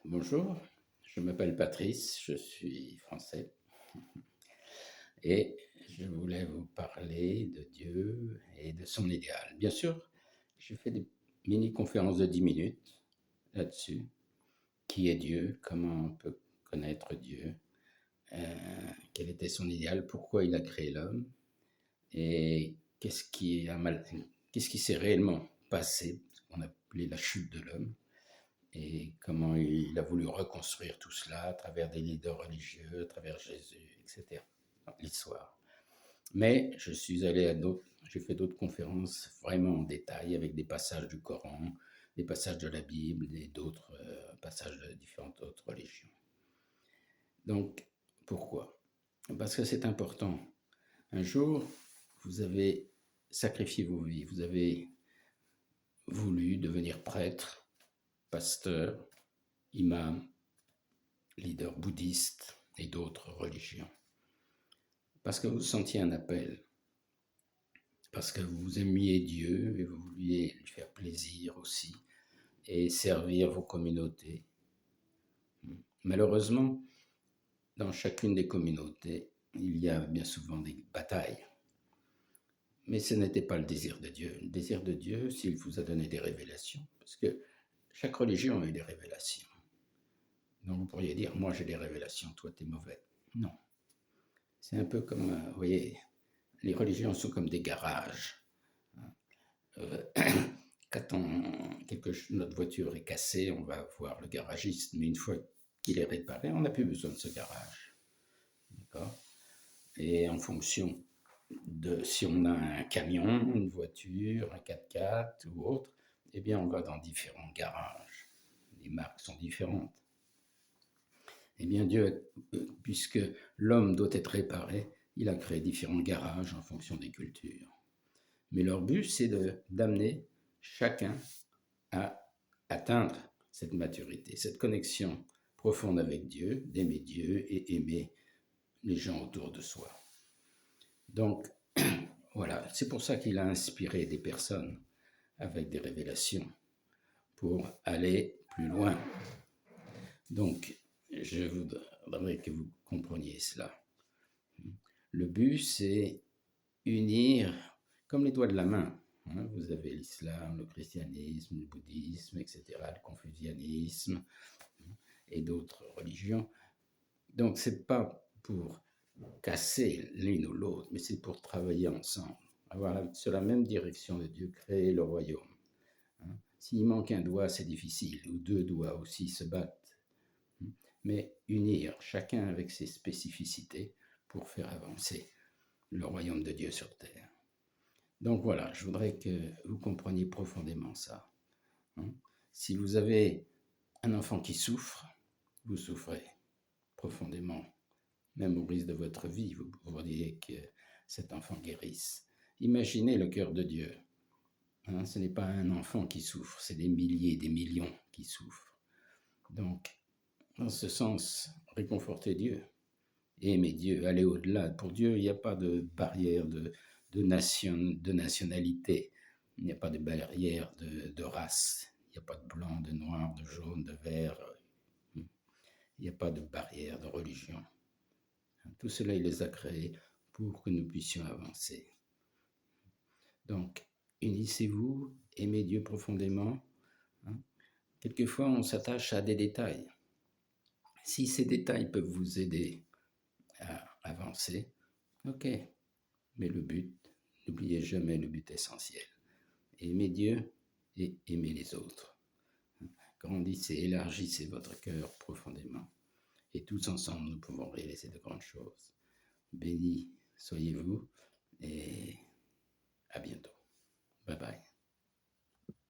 Bonjour, je m'appelle Patrice, je suis français et je voulais vous parler de Dieu et de son idéal. Bien sûr, j'ai fait des mini-conférences de 10 minutes là-dessus. Qui est Dieu? Comment on peut connaître Dieu? Quel était son idéal? Pourquoi il a créé l'homme? Et qu'est-ce qui s'est réellement passé, ce qu'on appelait la chute de l'homme? Et comment il a voulu reconstruire tout cela à travers des leaders religieux, à travers Jésus, etc. L'histoire. Mais je suis allé à d'autres, j'ai fait d'autres conférences vraiment en détail avec des passages du Coran, des passages de la Bible et d'autres passages de différentes autres religions. Donc, pourquoi? Parce que c'est important. Un jour, vous avez sacrifié vos vies, vous avez voulu devenir prêtre, pasteur, imam, leader bouddhiste et d'autres religions. Parce que vous sentiez un appel, parce que vous aimiez Dieu et vous vouliez lui faire plaisir aussi et servir vos communautés. Malheureusement, dans chacune des communautés, il y a bien souvent des batailles. Mais ce n'était pas le désir de Dieu. Le désir de Dieu, s'il vous a donné des révélations, parce que chaque religion a eu des révélations. Donc vous pourriez dire, moi j'ai des révélations, toi t'es mauvais. Non. C'est un peu comme, vous voyez, les religions sont comme des garages. Quand notre voiture est cassée, on va voir le garagiste, mais une fois qu'il est réparé, on n'a plus besoin de ce garage. D'accord? Et en fonction de si on a un camion, une voiture, un 4x4 ou autre, eh bien on va dans différents garages. Les marques sont différentes. Eh bien Dieu, puisque l'homme doit être réparé, il a créé différents garages en fonction des cultures. Mais leur but, c'est d'amener chacun à atteindre cette maturité, cette connexion profonde avec Dieu, d'aimer Dieu et aimer les gens autour de soi. Donc, voilà, c'est pour ça qu'il a inspiré des personnes avec des révélations pour aller plus loin. Donc, je voudrais que vous compreniez cela. Le but, c'est unir comme les doigts de la main. Vous avez l'islam, le christianisme, le bouddhisme, etc., le confucianisme et d'autres religions. Donc, ce n'est pas pour casser l'une ou l'autre, mais c'est pour travailler ensemble, avoir sur la même direction de Dieu, créer le royaume. S'il manque un doigt, c'est difficile, ou deux doigts aussi se battent. Mais unir chacun avec ses spécificités pour faire avancer le royaume de Dieu sur terre. Donc voilà, je voudrais que vous compreniez profondément ça. Si vous avez un enfant qui souffre, vous souffrez profondément. Même au risque de votre vie, vous voudriez que cet enfant guérisse. Imaginez le cœur de Dieu. Ce n'est pas un enfant qui souffre, c'est des milliers, des millions qui souffrent. Donc, dans ce sens, réconfortez Dieu, aimez Dieu, allez au-delà. Pour Dieu, il n'y a pas de barrière de nationalité, il n'y a pas de barrière de race, il n'y a pas de blanc, de noir, de jaune, de vert, il n'y a pas de barrière de religion. Tout cela, il les a créés pour que nous puissions avancer. Donc, unissez-vous, aimez Dieu profondément. Quelquefois, on s'attache à des détails. Si ces détails peuvent vous aider à avancer, ok. Mais le but, n'oubliez jamais le but essentiel. Aimez Dieu et aimez les autres. Grandissez, élargissez votre cœur profondément. Et tous ensemble, nous pouvons réaliser de grandes choses. Bénis soyez-vous et à bientôt. Bye bye.